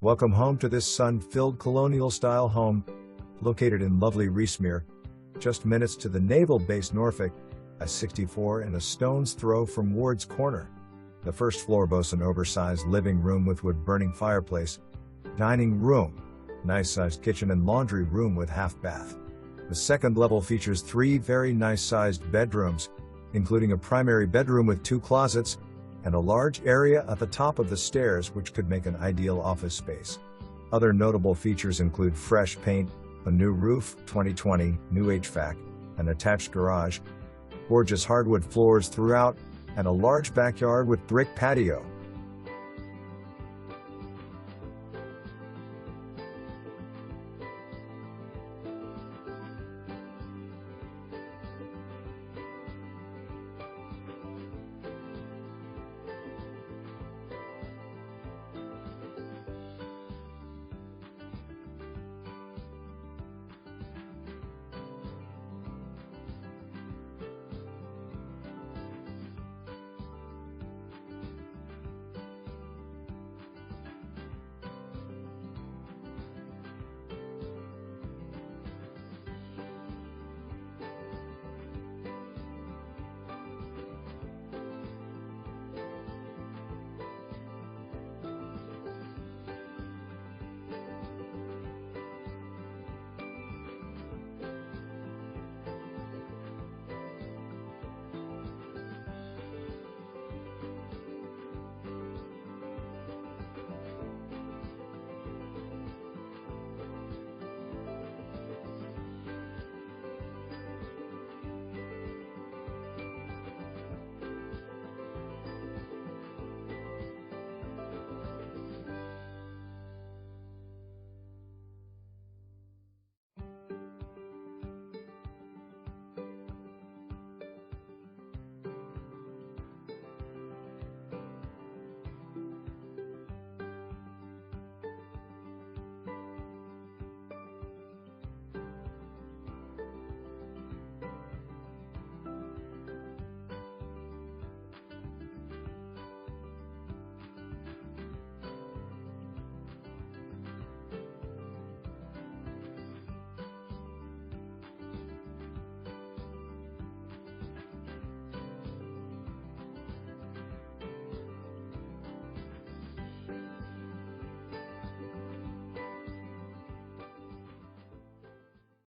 Welcome home to this sun-filled colonial-style home, located in lovely Restmere, just minutes to the Naval Base Norfolk, a 64 and a stone's throw from Ward's Corner. The first floor boasts an oversized living room with wood-burning fireplace, dining room, nice-sized kitchen and laundry room with half bath. The second level features 3 very nice-sized bedrooms, including a primary bedroom with 2 closets, and a large area at the top of the stairs which could make an ideal office space. Other notable features include fresh paint, a new roof, 2020, new HVAC, an attached garage, gorgeous hardwood floors throughout, and a large backyard with brick patio.